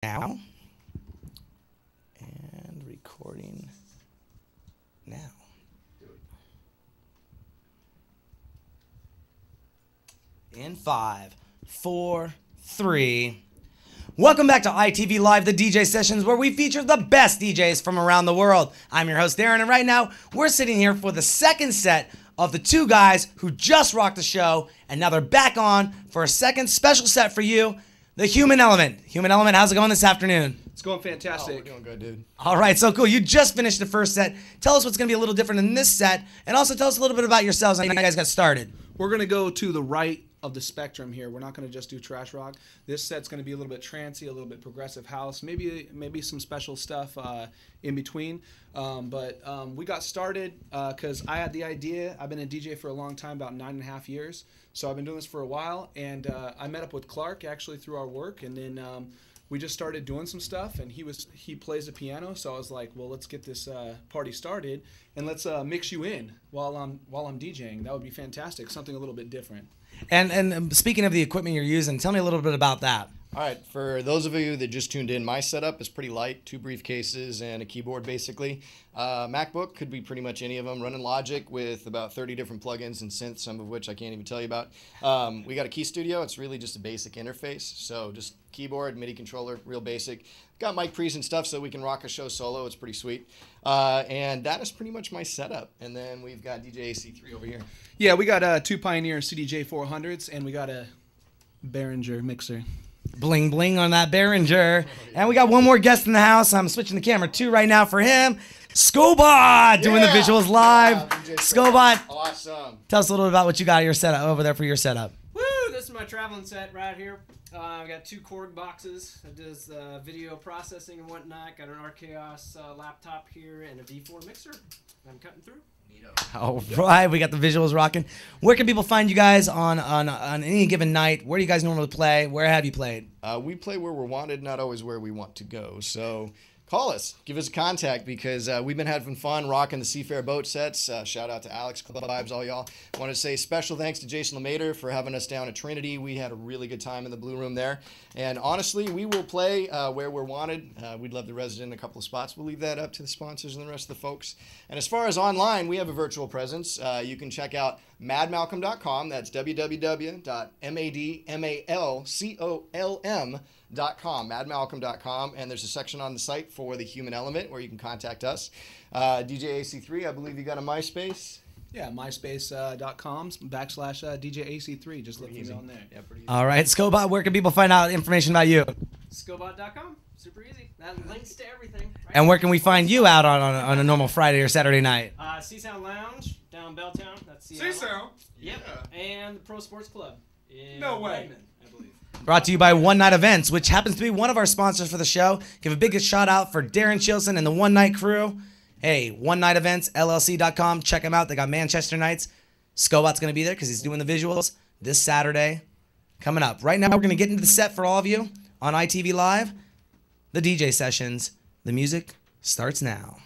Now. And recording now. In 5, 4, 3. Welcome back to ITV Live, the DJ sessions, where we feature the best DJs from around the world. I'm your host, Darren, and right now we're sitting here for the second set of the two guys who just rocked the show, and now they're back on for a second special set for you, the Human Element. Human Element, how's it going this afternoon? It's going fantastic. Oh, we're doing good, dude. All right, so cool. You just finished the first set. Tell us what's going to be a little different in this set, and also tell us a little bit about yourselves and how you guys got started. We're going to go to the right of the spectrum here. We're not going to just do trash rock. This set's going to be a little bit trancey, a little bit progressive house, maybe some special stuff in between. But we got started because I had the idea. I've been a DJ for a long time, about 9.5 years. So I've been doing this for a while, and I met up with Clark actually through our work, and then we just started doing some stuff, and he plays the piano. So I was like, well, let's get this party started, and let's mix you in while I'm DJing. That would be fantastic. Something a little bit different. And speaking of the equipment you're using, tell me a little bit about that. All right, for those of you that just tuned in, my setup is pretty light, 2 briefcases and a keyboard basically. MacBook could be pretty much any of them, running Logic with about 30 different plugins and synths, some of which I can't even tell you about. We got a Key Studio. It's really just a basic interface, so just keyboard, MIDI controller, real basic. Got mic pre's and stuff so we can rock a show solo. It's pretty sweet. And that is pretty much my setup. And then we've got DJ AC3 over here. Yeah, we got 2 Pioneer CDJ 400s, and we got a Behringer mixer. Bling bling on that Behringer. And we got one more guest in the house. I'm switching the camera to right now for him. Scobot doing the visuals live. Yeah, Scobot, awesome. tell us a little bit about what you got your setup over there for your setup. Woo! This is my traveling set right here. I've got 2 Korg boxes that does video processing and whatnot. Got an RKOS laptop here and a V4 mixer. I'm cutting through. All right, we got the visuals rocking. Where can people find you guys on any given night? Where do you guys normally play? Where have you played? We play where we're wanted, not always where we want to go. So call us, give us a contact, because we've been having fun rocking the Seafair boat sets. Shout out to Alex, Club Vibes, all y'all. Want to say special thanks to Jason LeMater for having us down at Trinity. We had a really good time in the Blue Room there. And honestly, we will play where we're wanted. We'd love to resident in a couple of spots. We'll leave that up to the sponsors and the rest of the folks. And as far as online, we have a virtual presence. You can check out madmalcolm.com. That's www.madmalcolm.com. madmalcolm.com, and there's a section on the site for the Human Element where you can contact us. DJ AC3, I believe you got a MySpace. Yeah, myspace.com/DJ AC3. Just look for me on there. Yeah, pretty easy. All right, Scobot, where can people find out information about you? Scobot.com. Super easy. That links to everything. Right? And where can we find you out on a normal Friday or Saturday night? Seasound Lounge down Belltown. That's Seasound? Yep. And the Pro Sports Club in No way. Redmond, I believe. Brought to you by One Night Events, which happens to be one of our sponsors for the show. Give a big shout out for Darren Chilson and the One Night crew. Hey, One Night Events, LLC.com. Check them out. They got Manchester nights. Scobot's going to be there because he's doing the visuals this Saturday. Coming up. Right now, we're going to get into the set for all of you on ITV Live. The DJ sessions. The music starts now.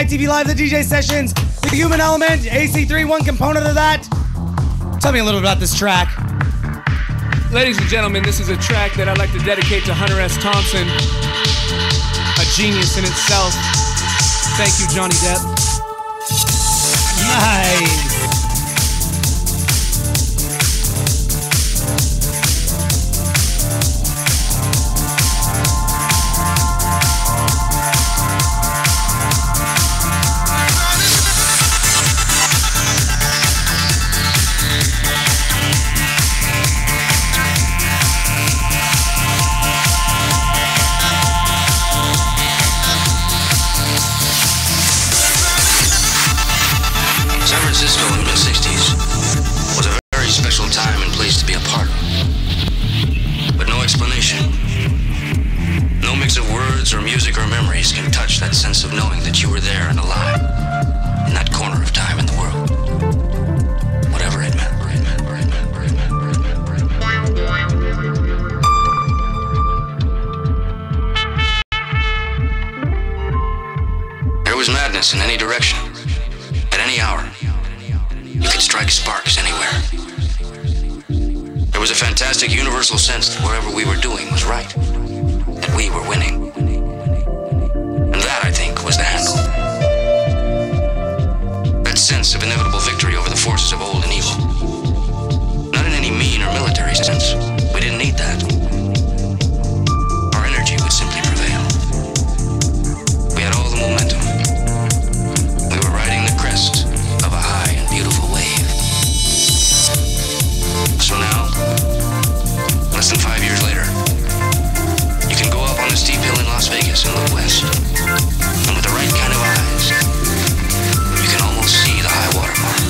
ITV Live, the DJ sessions, the human element, AC3, one component of that. Tell me a little about this track. Ladies and gentlemen, this is a track that I'd like to dedicate to Hunter S. Thompson, a genius in itself. Thank you, Johnny Depp. Nice. In the mid-60s was a very special time and place to be a part of. But no explanation, no mix of words or music or memories can touch that sense of knowing that you were there and alive in that corner of time in the world. Whatever it meant. There was madness in any direction, at any hour. You could strike sparks anywhere. There was a fantastic universal sense that whatever we were doing was right, that we were winning. And that, I think, was the handle. That sense of inevitable victory over the forces of old and evil. Not in any mean or military sense. We didn't need that. Our energy would simply prevail. We had all the momentum. We were riding the crest of a high and beautiful wave. So now, less than 5 years later, you can go up on a steep hill in Las Vegas and look west. And with the right kind of eyes, you can almost see the high water mark.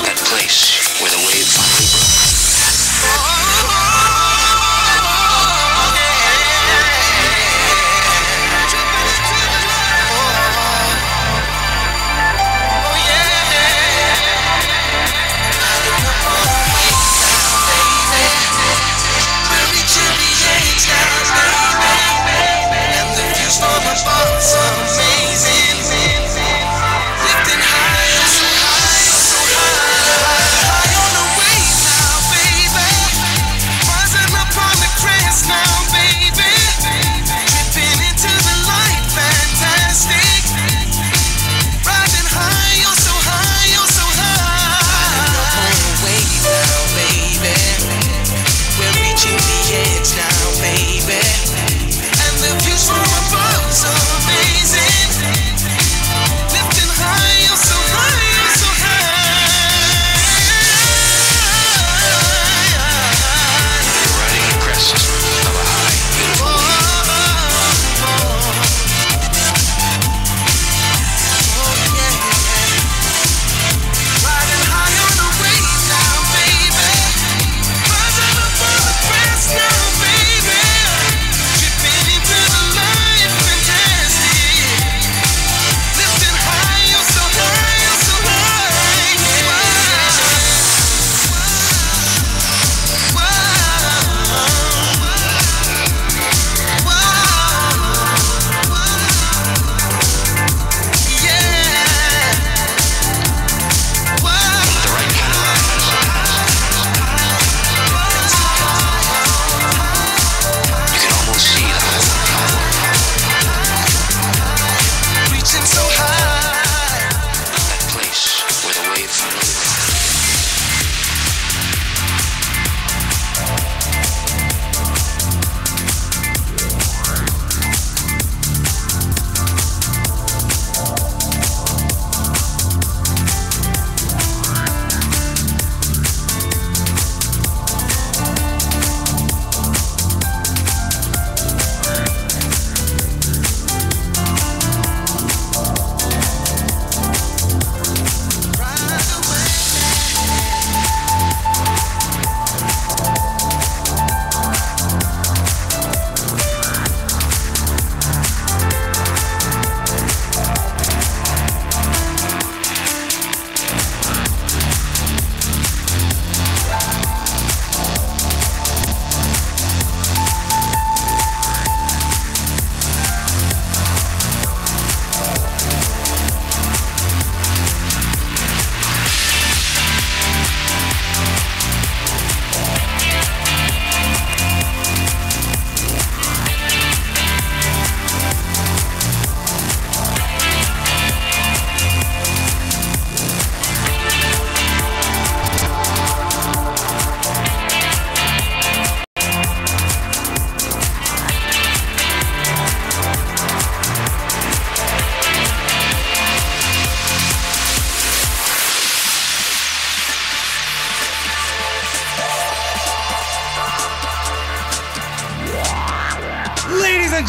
That place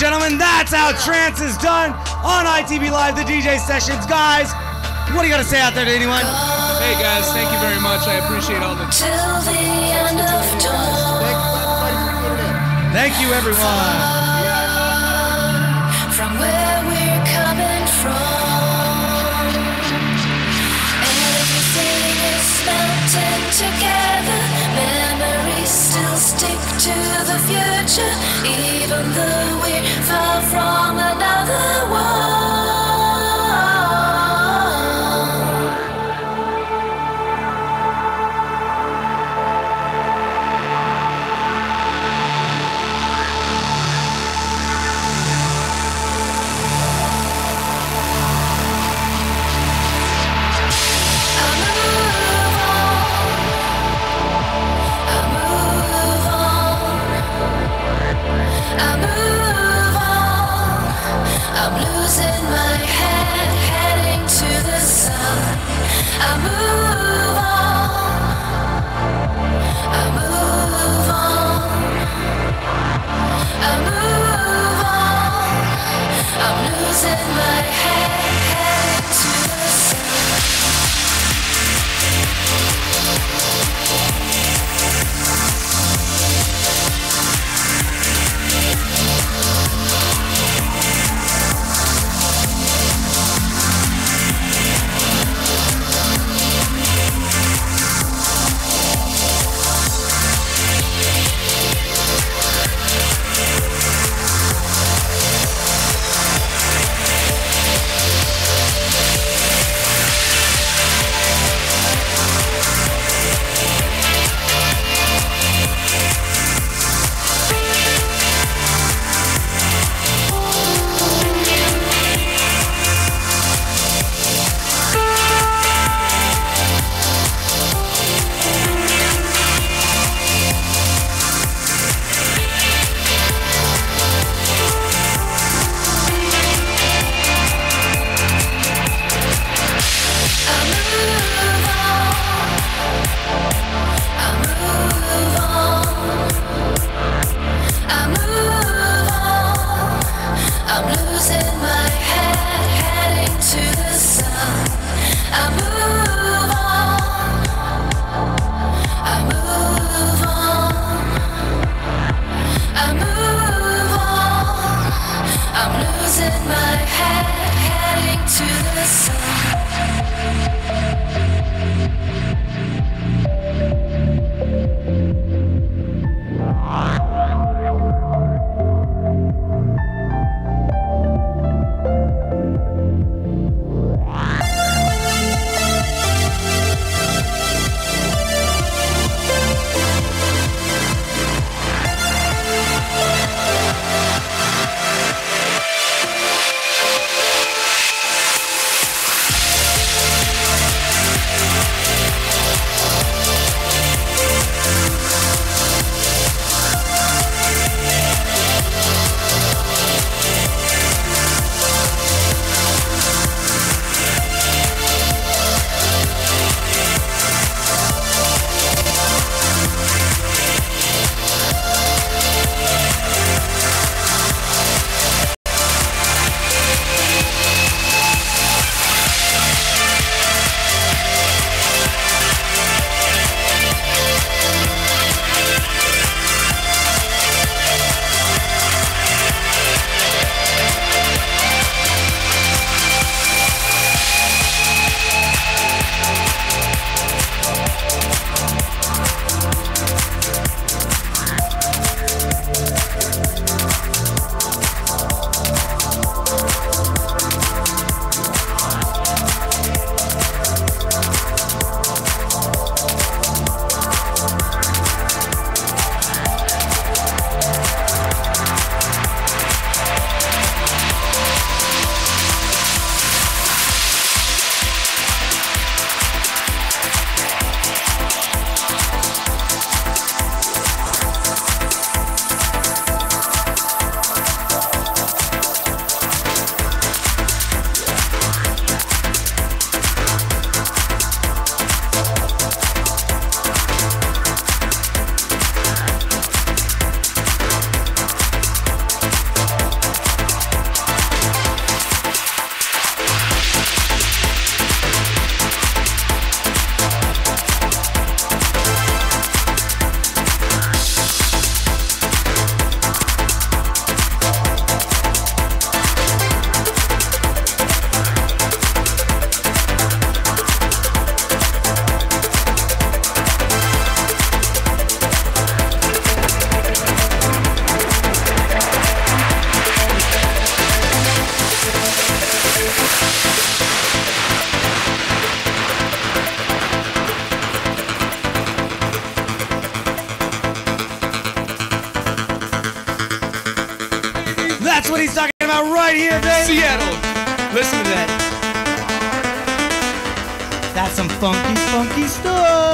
gentlemen, that's how trance is done on ITV Live, the DJ sessions. Guys, what do you got to say out there to anyone? Hey guys, thank you very much. I appreciate all the. Till the end of dawn. Thank you, everyone. From where we're coming from, everything is melting together. Memories still stick to the future, even though we're far from another world. I move on. what he's talking about right here, baby. Seattle. Listen to that. That's some funky, funky stuff.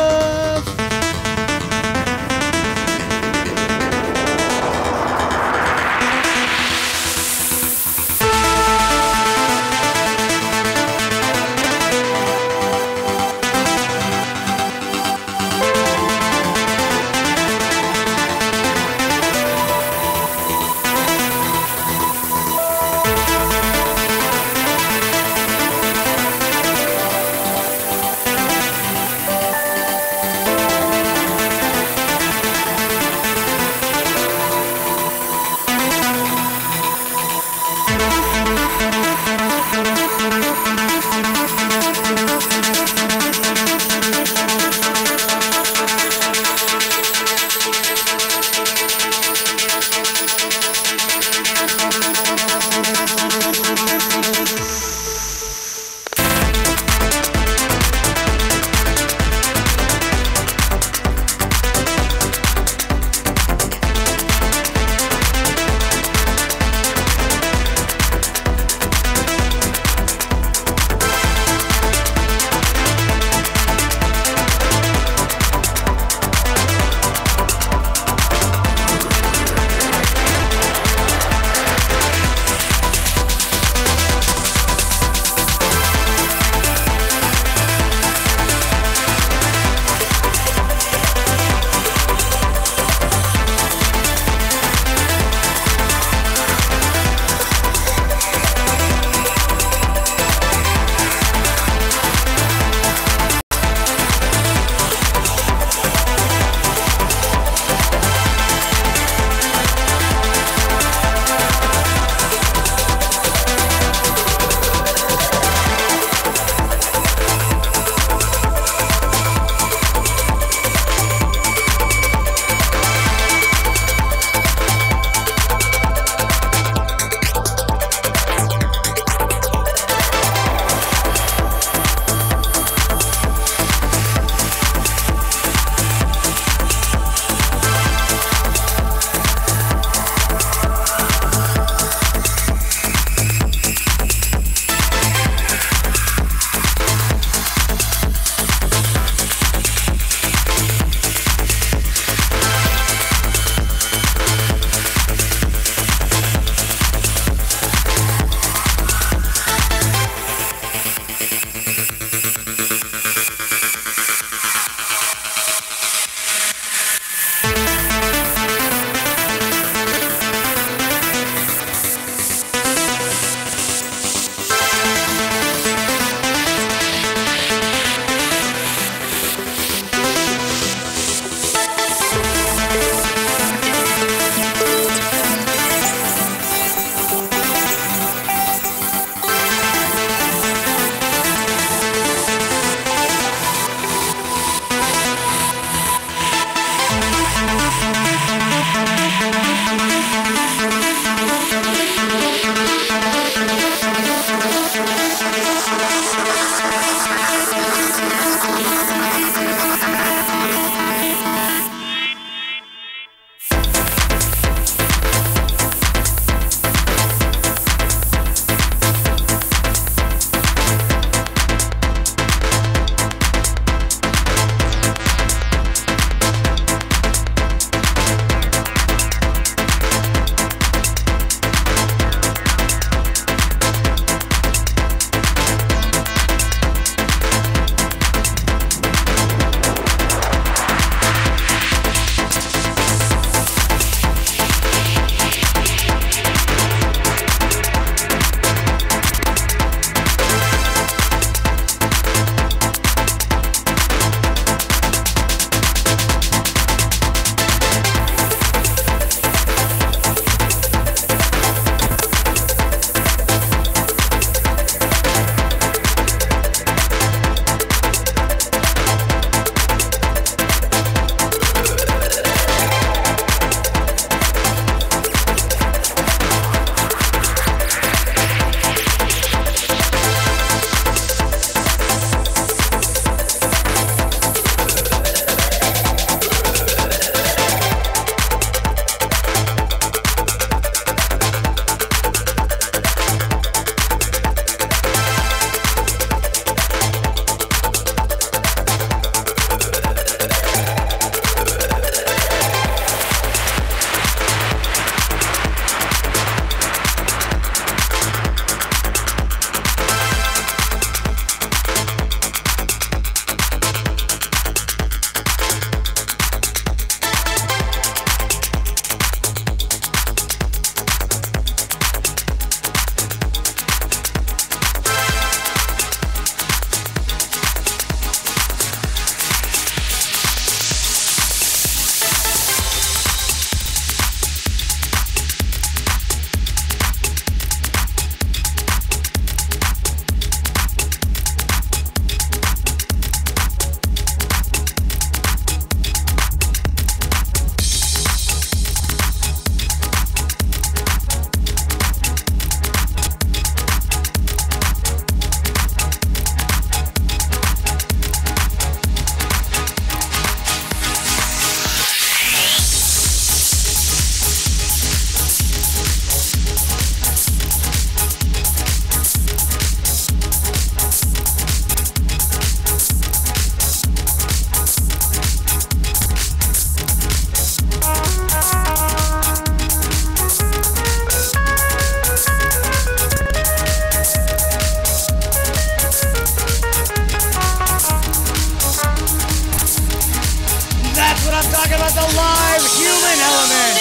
talking about the live human element.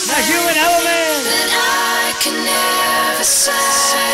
The human element. That I can never say.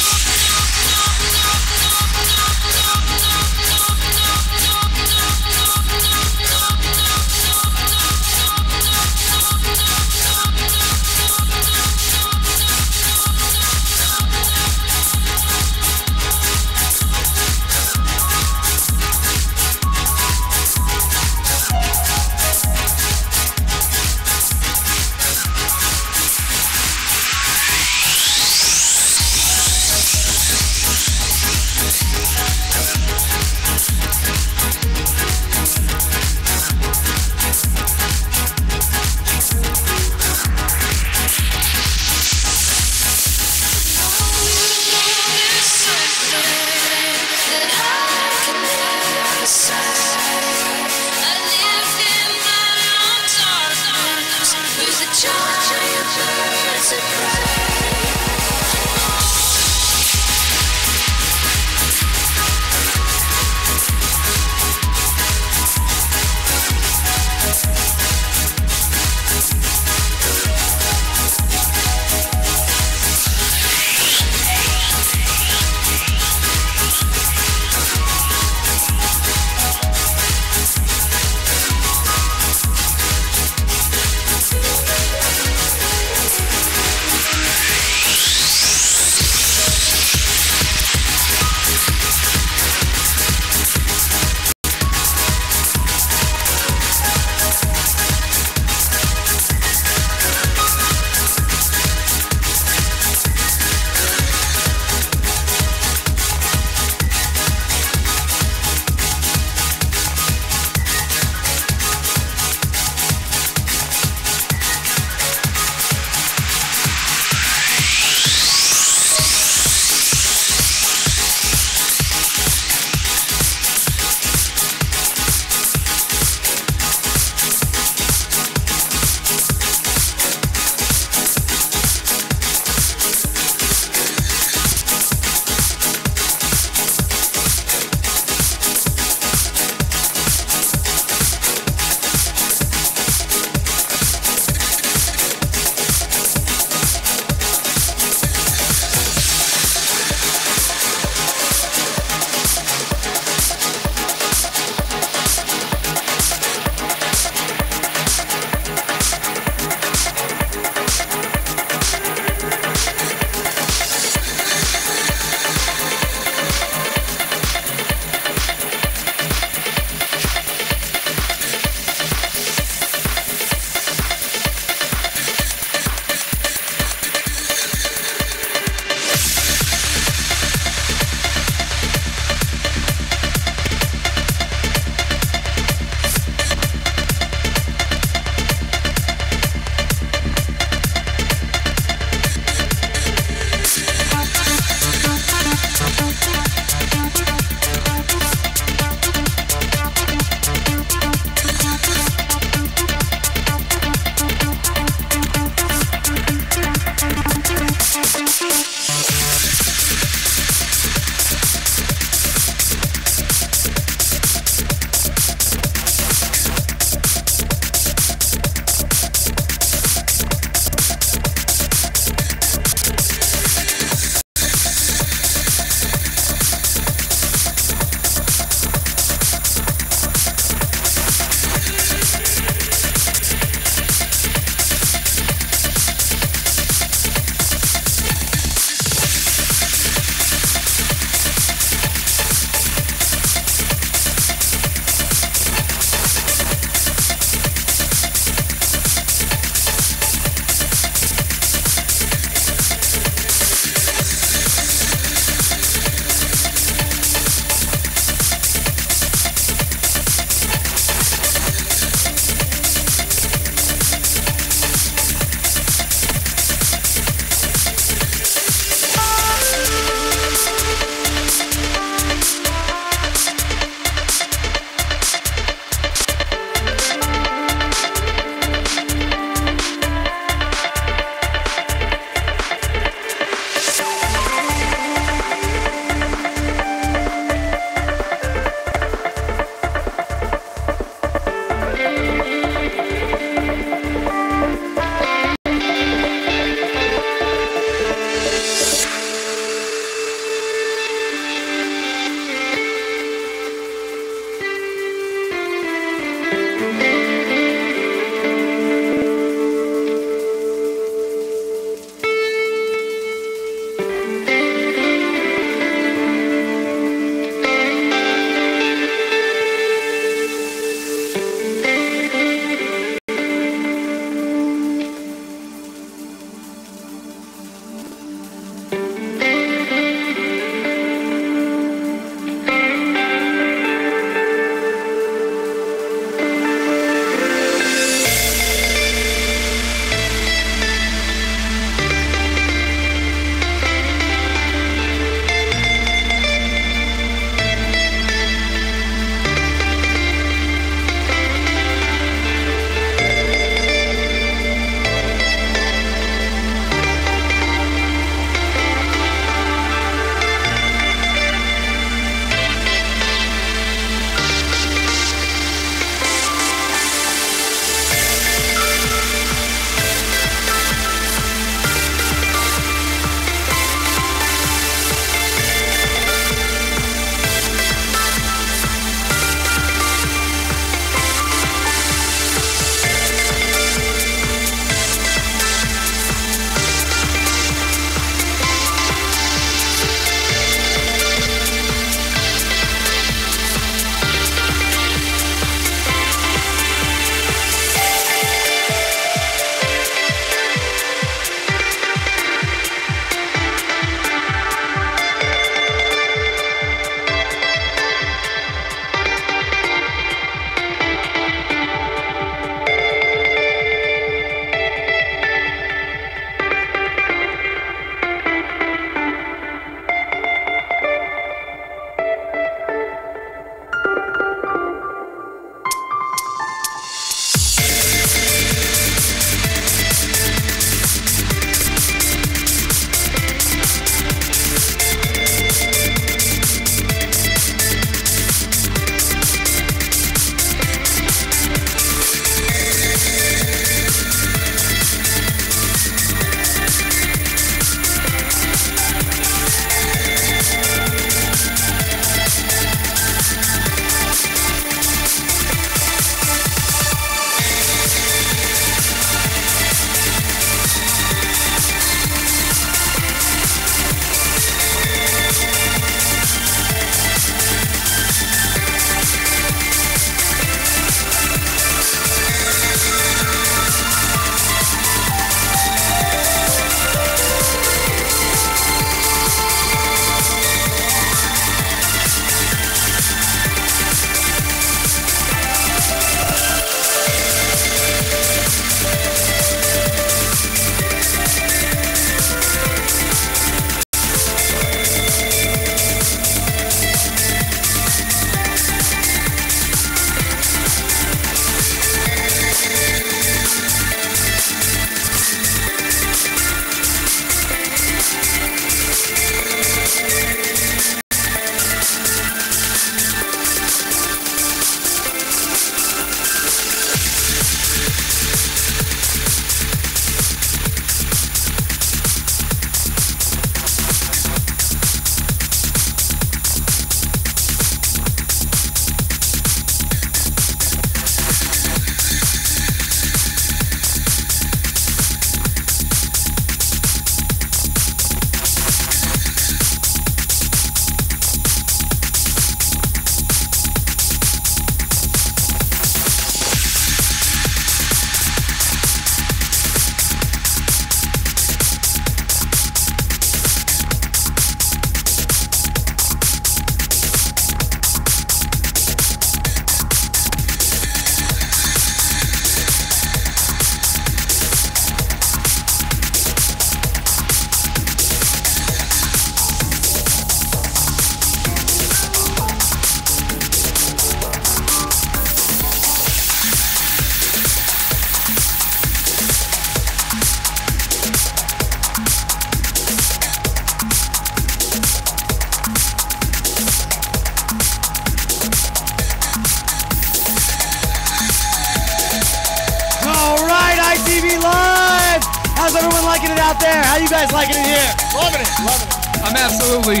liking it out there? How you guys liking it here? Loving it, loving it. I'm absolutely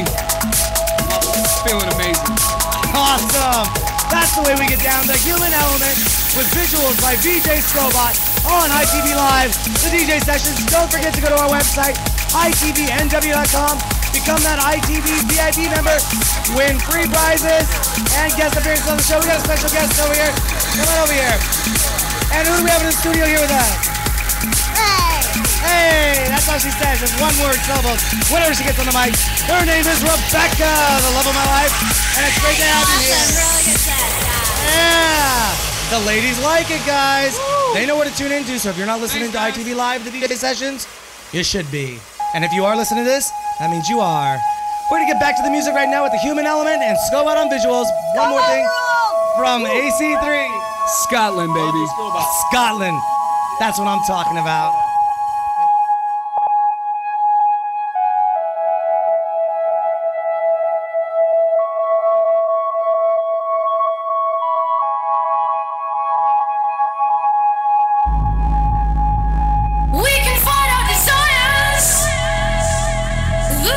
feeling amazing. Awesome. That's the way we get down. The Human Element with visuals by VJ Strobot on ITV Live, the DJ sessions. Don't forget to go to our website, itvnw.com. Become that ITV VIP member. Win free prizes and guest appearances on the show. We got a special guest over here. Come on over here. And who do we have in the studio here with us? Hey, that's all she says. It's one word syllables. Whenever she gets on the mic. Her name is Rebecca, the love of my life. And it's great to have you here. Really good set, guys. Yeah. The ladies like it, guys. Woo. They know where to tune into, so if you're not listening to ITV Live, the DJ sessions, you should be. And if you are listening to this, that means you are. We're going to get back to the music right now with the Human Element and Scobot on visuals. One more thing from AC3. Scotland, baby. Scotland. That's what I'm talking about. We can fight our desires. Ooh,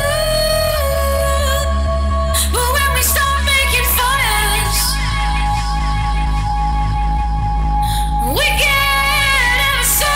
but when we start making fires, we get ever so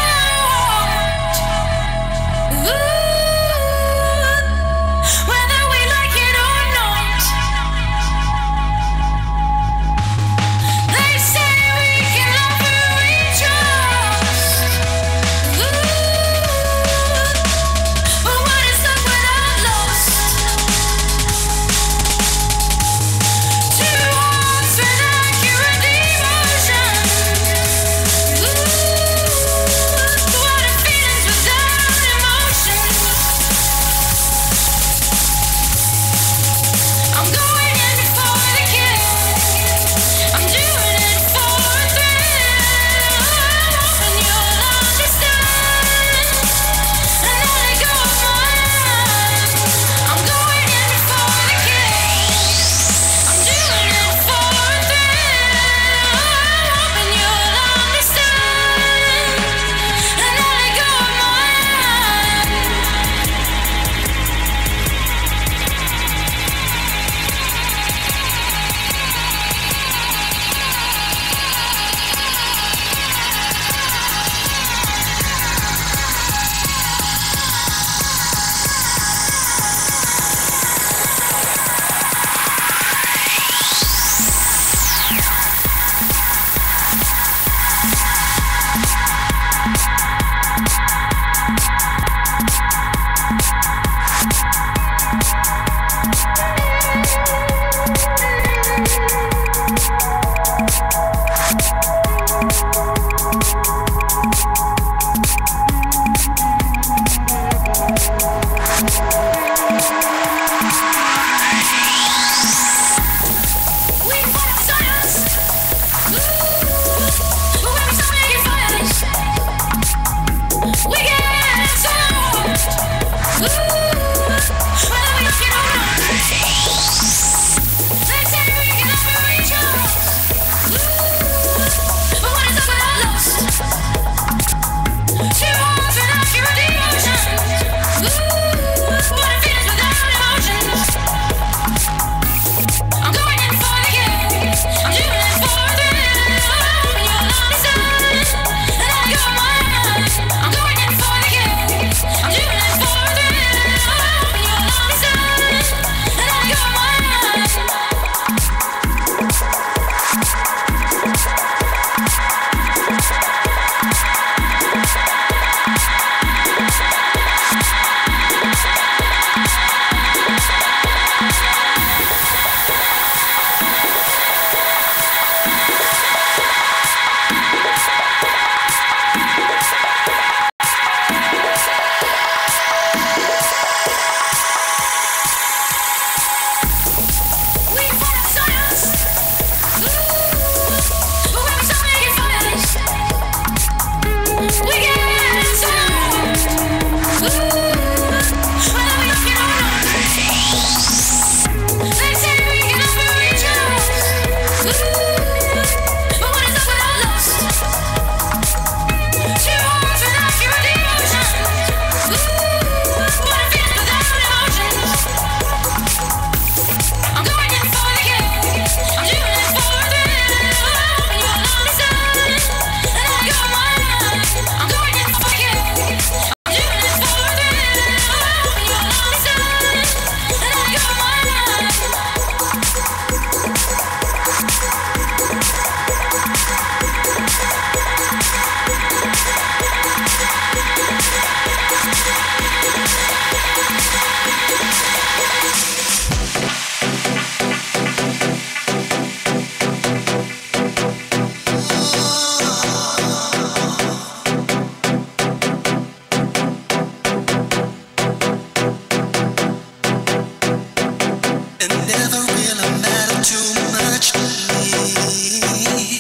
never really mattered too much to me.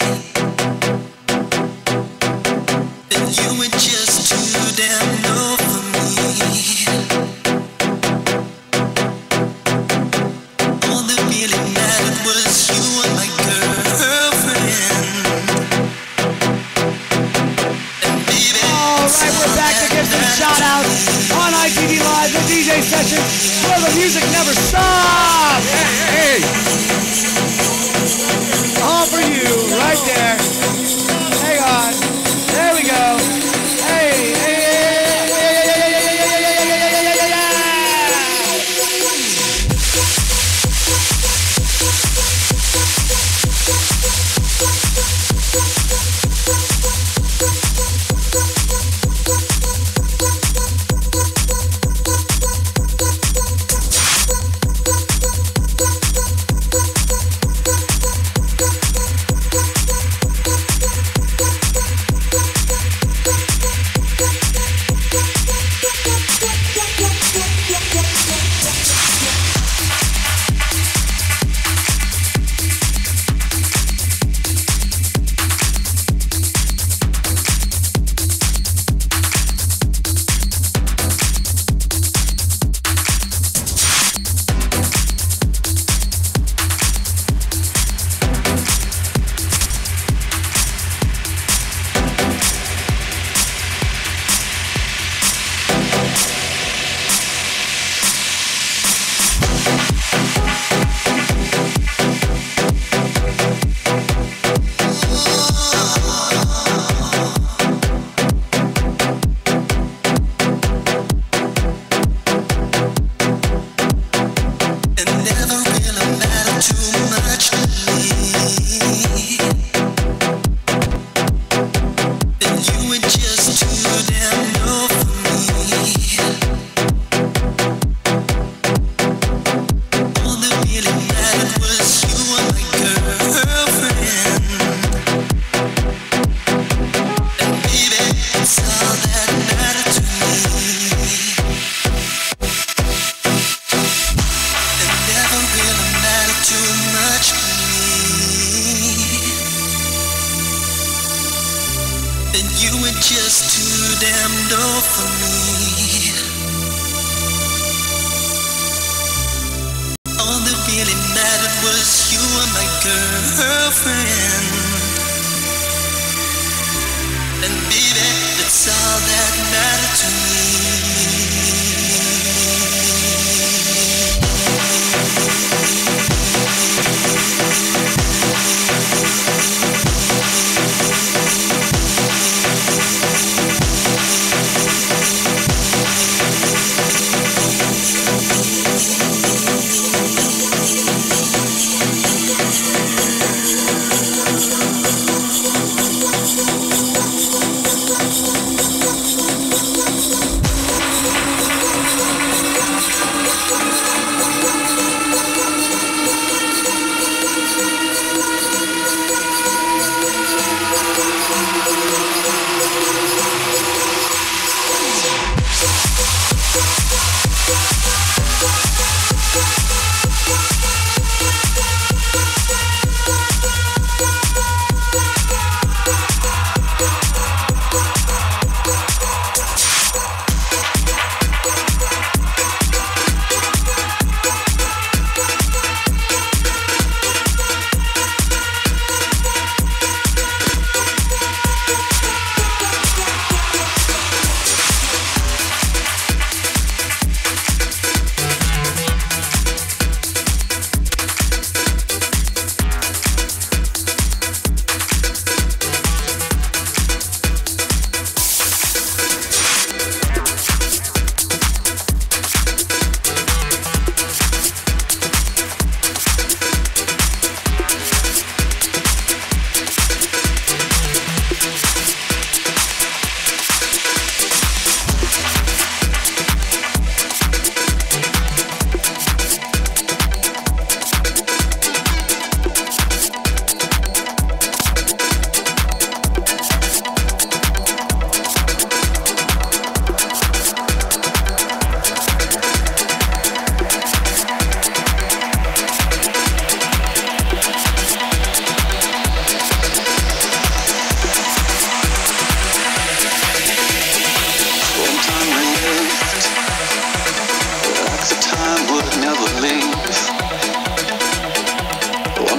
And you were just too damn low for me. All that really mattered was you and my girlfriend. And baby, Alright, we're back to give some shout outs on ITV Live, the DJ session where the music never stops. Hey, hey. All for you, right there. Hang on. There we go. Hey, hey, hey,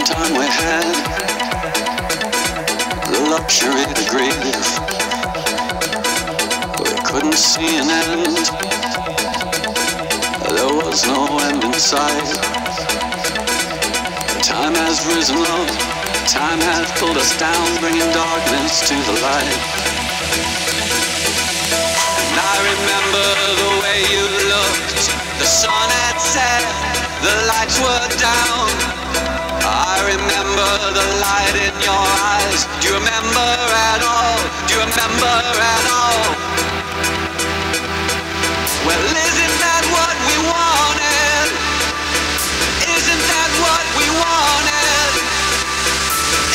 time we had the luxury to grieve. We couldn't see an end. There was no end in sight. Time has risen low. Time has pulled us down, bringing darkness to the light. And I remember the way you looked. The sun had set, the lights were down. I remember the light in your eyes. Do you remember at all? Do you remember at all? Well, isn't that what we wanted? Isn't that what we wanted?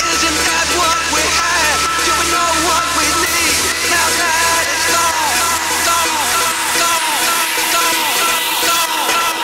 Isn't that what we had? Do we know what we need? Now that it's gone, gone, gone, gone, gone, gone, gone,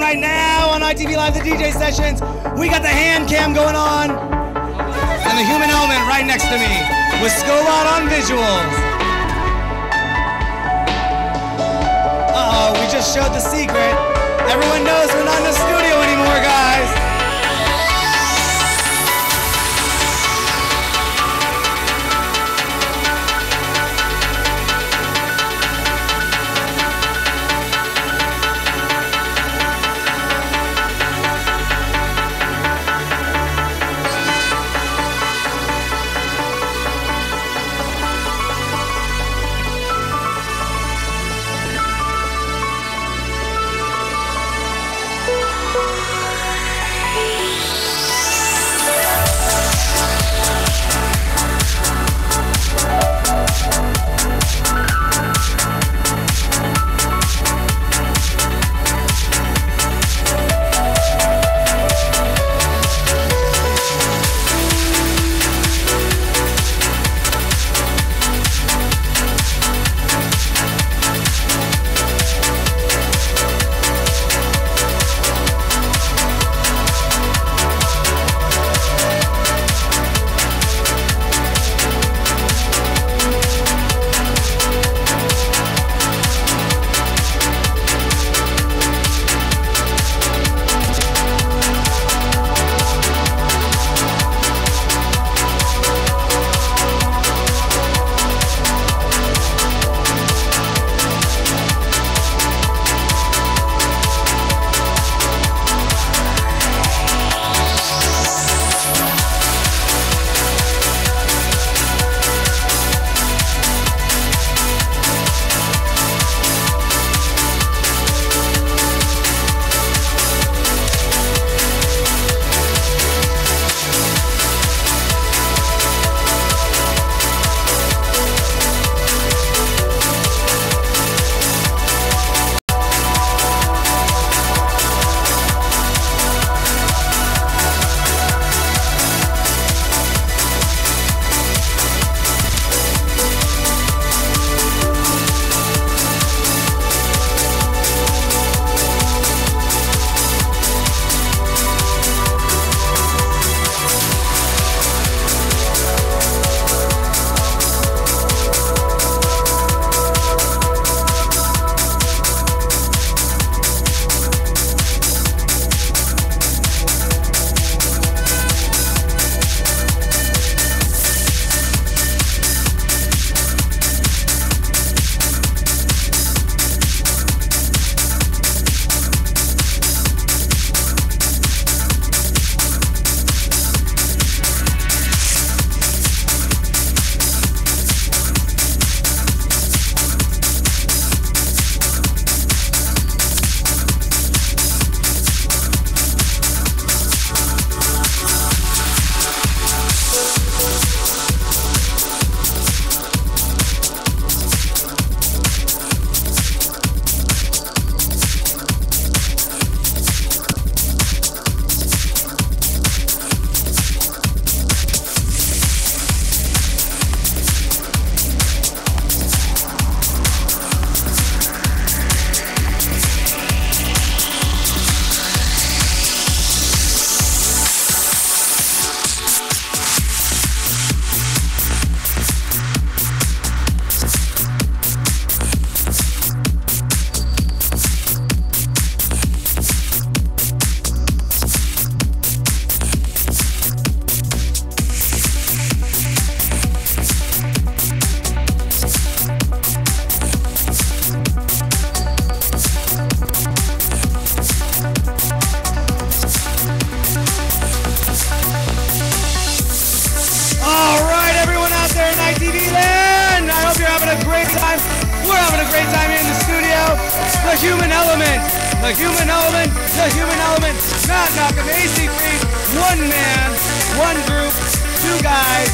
right now on ITV Live, the DJ sessions. We got the hand cam going on. And the human element right next to me with Scobot on visuals. Uh-oh, we just showed the secret. Everyone knows we're not in the studio anymore, guys. The human element, the human element, the human element. Matt Malcolm, AC3, one man, one group, two guys,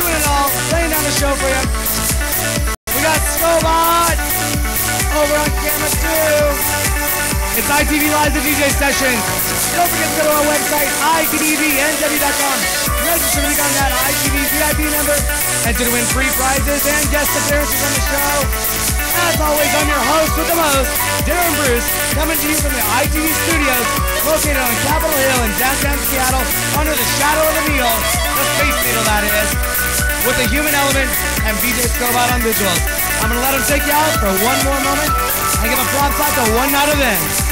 doing it all, laying down the show for you. We got Scobot over on camera 2. It's ITV Live, the DJ sessions. Don't forget to go to our website, itvnw.com. Register to become that ITV VIP member. Enter to win free prizes and guest appearances on the show. As always, I'm your host with the most, Darren Bruce, coming to you from the ITV studios, located on Capitol Hill in downtown Seattle, under the shadow of the needle, the Space Needle that is, with the human element and BJ Scobot on visuals. I'm gonna let him take you out for one more moment and give a props out to One Night Event.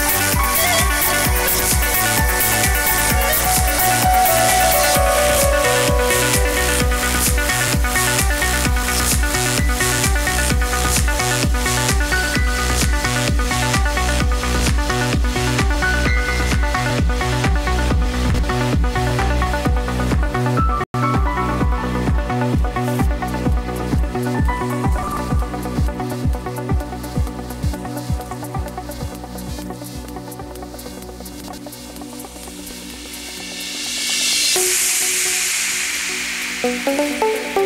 Thank you.